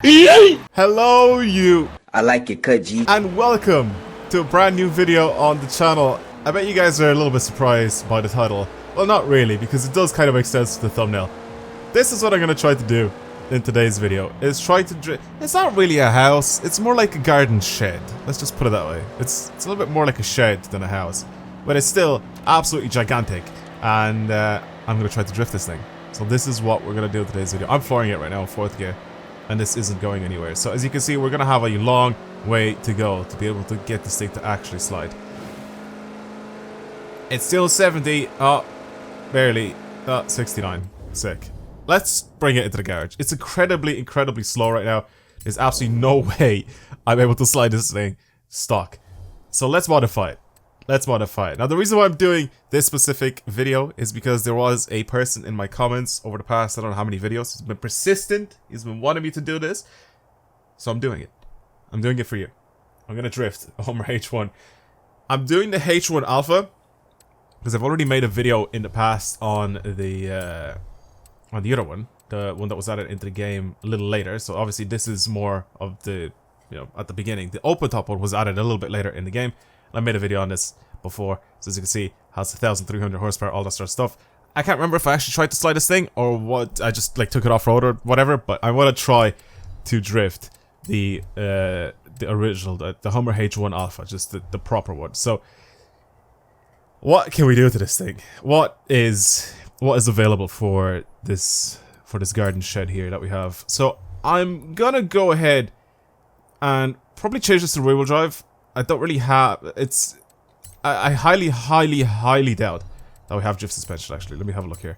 Hello you, I like it cut, G. and welcome to a brand new video on the channel. I bet you guys are a little bit surprised by the title. Well, not really, because it does kind of make sense to the thumbnail. This is what I'm going to try to do in today's video, is try to it's not really a house, it's more like a garden shed. Let's just put it that way. It's a little bit more like a shed than a house, but it's still absolutely gigantic, and I'm going to try to drift this thing. So this is what we're going to do in today's video. I'm flooring it right now in 4th gear. And this isn't going anywhere. So as you can see, we're going to have a long way to go to be able to get this thing to actually slide. It's still 70. Oh, barely. 69. Sick. Let's bring it into the garage. It's incredibly slow right now. There's absolutely no way I'm able to slide this thing stock. So let's modify it. Now the reason why I'm doing this specific video is because there was a person in my comments over the past, I don't know how many videos, he's been persistent, he's been wanting me to do this, so I'm doing it. I'm doing it for you. I'm gonna drift a Hummer H1. I'm doing the H1 Alpha because I've already made a video in the past on the other one, the one that was added into the game a little later. So obviously this is more of the, at the beginning. The open top one was added a little bit later in the game. I made a video on this before, so as you can see, has 1,300 horsepower, all that sort of stuff. I can't remember if I actually tried to slide this thing or what. I just like took it off road or whatever. But I want to try to drift the original, the Hummer H1 Alpha, just the proper one. So, what can we do to this thing? What is available for this garden shed here that we have? So I'm gonna go ahead and probably change this to rear wheel drive. I don't really have, I highly doubt that we have drift suspension actually. Let me have a look here.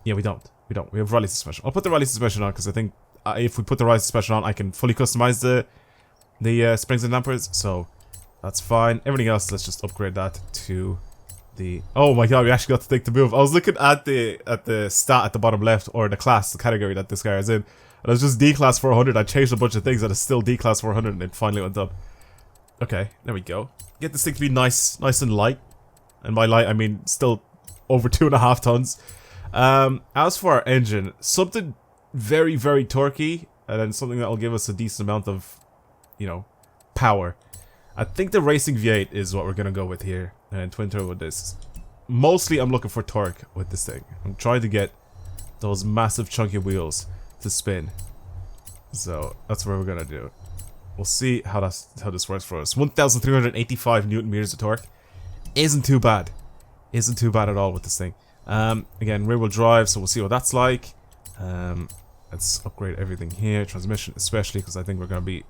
Yeah, we don't. We have rally suspension. I'll put the rally suspension on because I think if we put the rally suspension on, I can fully customize the springs and dampers, so that's fine. Everything else, let's just upgrade that to the, oh my god, we actually got to take the move. I was looking at the stat at the bottom left, or the class, the category that this guy is in, and it was just D class 400. I changed a bunch of things and it's still D class 400 and it finally went up. Okay, there we go. Get this thing to be nice and light. And by light, I mean still over 2.5 tons. As for our engine, something very torquey, and then something that will give us a decent amount of, power. I think the Racing V8 is what we're gonna go with here, and twin turbo with this. Mostly, I'm looking for torque with this thing. I'm trying to get those massive chunky wheels to spin. So that's what we're gonna do. We'll see how this works for us. 1,385 Newton meters of torque isn't too bad. Isn't too bad at all with this thing. Again, rear wheel drive, so we'll see what that's like. Let's upgrade everything here. Transmission, especially because I think we're gonna be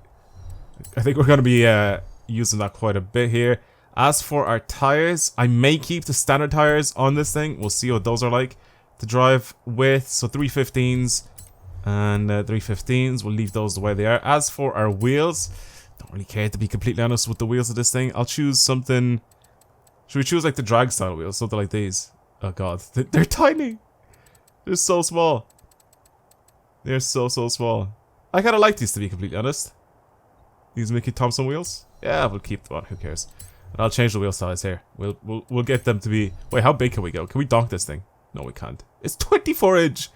using that quite a bit here. As for our tires, I may keep the standard tires on this thing. We'll see what those are like to drive with. So 315s. And 315s, we'll leave those the way they are. As for our wheels, don't really care, to be completely honest with the wheels of this thing. I'll choose something. Should we choose like the drag style wheels? Something like these. Oh god, they're tiny. They're so small. They're so small. I kind of like these, to be completely honest. These Mickey Thompson wheels. Yeah, we'll keep them on. Who cares? And I'll change the wheel size here. We'll get them to be. Wait, how big can we go? Can we donk this thing? No, we can't. It's 24 inch.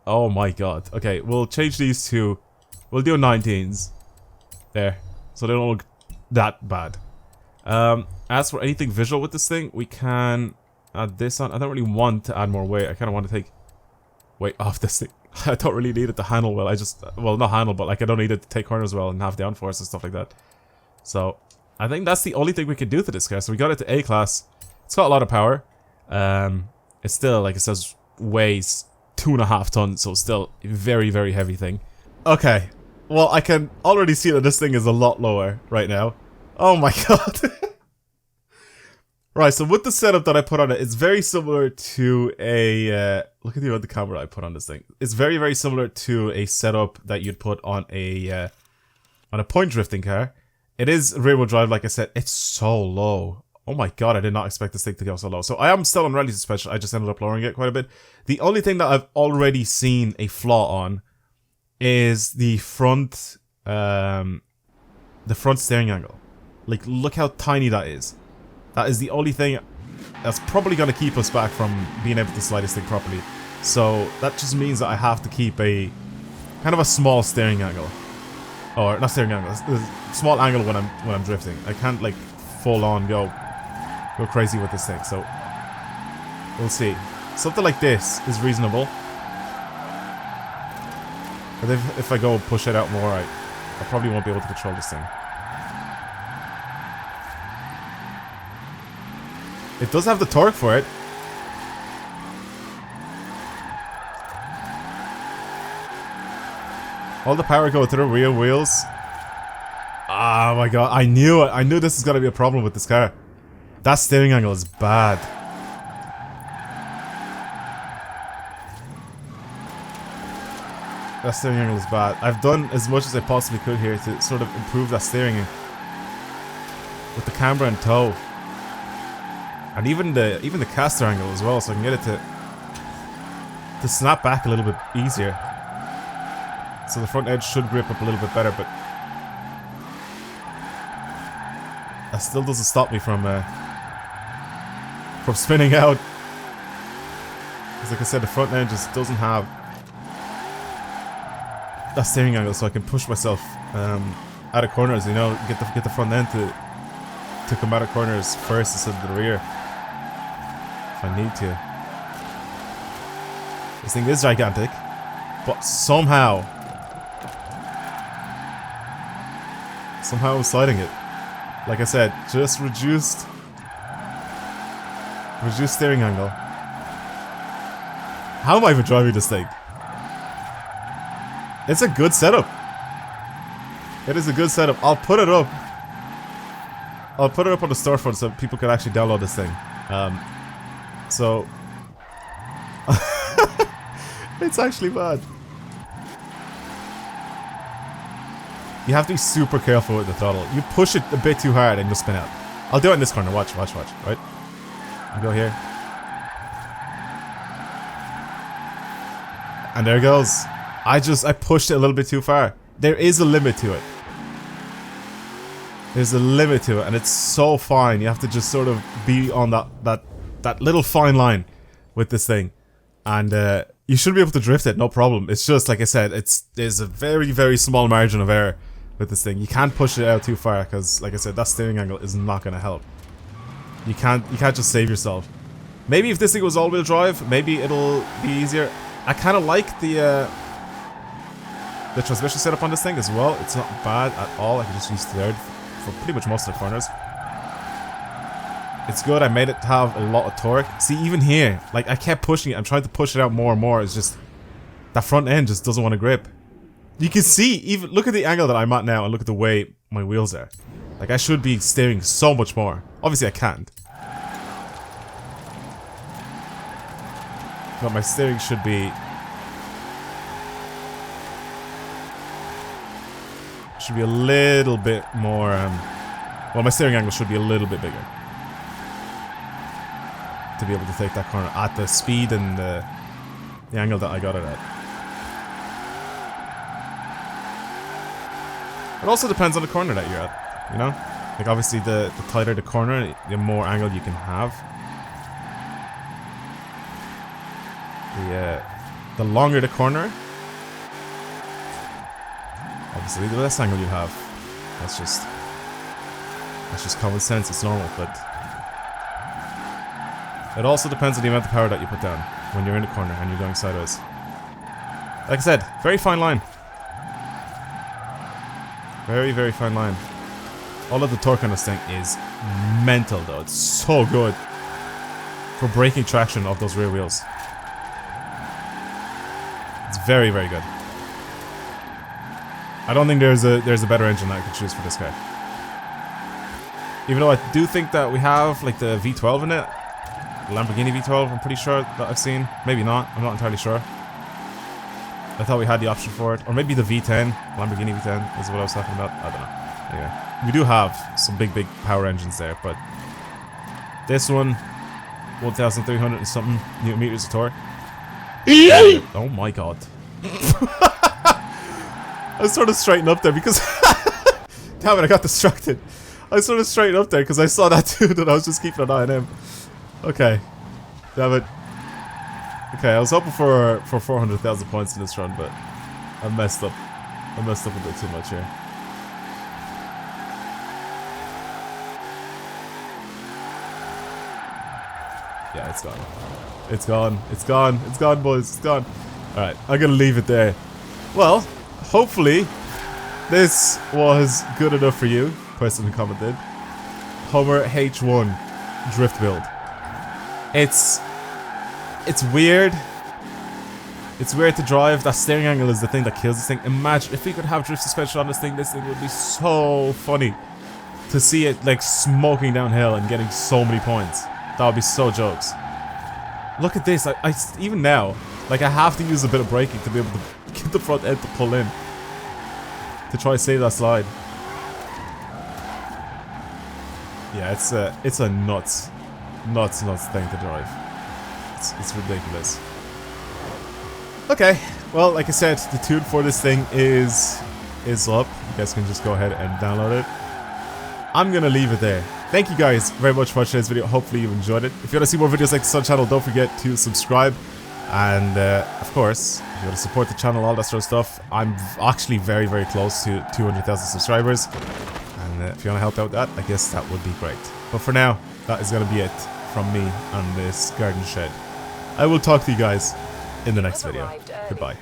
Oh my god. Okay, we'll change these to, we'll do 19s. There. So they don't look that bad. As for anything visual with this thing, we can add this on. I don't really want to add more weight. I kind of want to take weight off this thing. I don't really need it to handle well. Well, not handle, but like I don't need it to take corners well and have downforce and stuff like that. So I think that's the only thing we can do to this car. So we got it to A class. It's got a lot of power. It's still, like it says, weighs 2.5 tons, so still a very heavy thing. Okay, well I can already see that this thing is a lot lower right now. Oh my god. Right, so with the setup that I put on it, it's very similar to a look at the other camera I put on this thing. It's very similar to a setup that you'd put on a point drifting car. It is rear wheel drive, like I said. It's so low. Oh my god, I did not expect this thing to go so low. So I am still on rally suspension, I just ended up lowering it quite a bit. The only thing that I've already seen a flaw on is the front steering angle. Like, look how tiny that is. That is the only thing that's probably going to keep us back from being able to slide this thing properly. So that just means that I have to keep a kind of a small steering angle. Or not steering angle, a small angle when I'm drifting. I can't like full on go crazy with this thing. So we'll see. Something like this is reasonable. But if I go push it out more, I probably won't be able to control this thing. It does have the torque for it. All the power go to the rear wheels. Oh my god, I knew it. I knew this is gonna be a problem with this car. That steering angle is bad. That steering angle is bad. I've done as much as I possibly could here to sort of improve that steering with the camera in tow. And even the caster angle as well, so I can get it to snap back a little bit easier. So the front edge should grip up a little bit better, but that still doesn't stop me from spinning out. Because like I said, the front end just doesn't have that steering angle, so I can push myself out of corners. You know, get the front end to come out of corners first instead of the rear if I need to. This thing is gigantic, but somehow I'm sliding it. Like I said, just reduced steering angle. How am I even driving this thing? It's a good setup. It is a good setup. I'll put it up on the storefront so people can actually download this thing. So it's actually bad. You have to be super careful with the throttle. You push it a bit too hard and you'll spin out. I'll do it in this corner. Watch. Right? I'll go here. And there it goes. I pushed it a little bit too far. There is a limit to it. There's a limit to it, and it's so fine. You have to just sort of be on that little fine line with this thing. And you should be able to drift it, no problem. It's just, like I said, there's a very, very small margin of error with this thing. You can't push it out too far, because, like I said, that steering angle is not going to help. You can't just save yourself. Maybe if this thing was all-wheel drive, maybe it'll be easier. I kind of like the transmission setup on this thing as well. It's not bad at all. I can just use third for pretty much most of the corners. It's good. I made it have a lot of torque. See, even here, like, I kept pushing it. I'm trying to push it out more and more. It's just that front end just doesn't want to grip. You can see, even look at the angle that I'm at now and look at the way my wheels are. Like, I should be steering so much more. Obviously I can't, but my steering should be a little bit more well, my steering angle should be a little bit bigger to be able to take that corner at the speed and the angle that I got it at. It also depends on the corner that you're at, you know? Like, obviously the tighter the corner, the more angle you can have. The longer the corner, obviously the less angle you have. That's just common sense, it's normal, but it also depends on the amount of power that you put down when you're in the corner and you're going sideways. Like I said, very fine line. Very, very fine line. All of the torque on this thing is mental though. It's so good for breaking traction off those rear wheels. It's very, very good. I don't think there's a better engine that I could choose for this car. Even though I do think that we have like the V12 in it. The Lamborghini V12, I'm pretty sure that I've seen. Maybe not, I'm not entirely sure. I thought we had the option for it. Or maybe the V10, Lamborghini V10 is what I was talking about. I don't know. Anyway, we do have some big power engines there, but this one, 1,300 and something Newton meters of torque. Oh my god. I sort of straightened up there because damn it, I got distracted. I sort of straightened up there because I saw that dude and I was just keeping an eye on him. Okay. Damn it. Okay, I was hoping for 400,000 points in this run, but I messed up. I messed up a bit too much here. Yeah, it's gone. It's gone. It's gone. It's gone, boys. It's gone. Alright, I'm gonna leave it there. Well, hopefully, this was good enough for you, person who commented. Hummer H1 drift build. It's weird. It's weird to drive. That steering angle is the thing that kills this thing. Imagine if we could have drift suspension on this thing would be so funny. To see it like smoking downhill and getting so many points. That would be so jokes. Look at this. I even now, like I have to use a bit of braking to be able to get the front end to pull in. To try to save that slide. Yeah, it's a nuts thing to drive. It's ridiculous. Okay, well, like I said, the tune for this thing is up. You guys can just go ahead and download it. I'm gonna leave it there. Thank you guys very much for watching this video. Hopefully you enjoyed it. If you want to see more videos like this on the channel, don't forget to subscribe. And of course, if you want to support the channel, all that sort of stuff, I'm actually very, very close to 200,000 subscribers. And if you want to help out with that, I guess that would be great. But for now, that is going to be it from me on this garden shed. I will talk to you guys in the next video. Goodbye.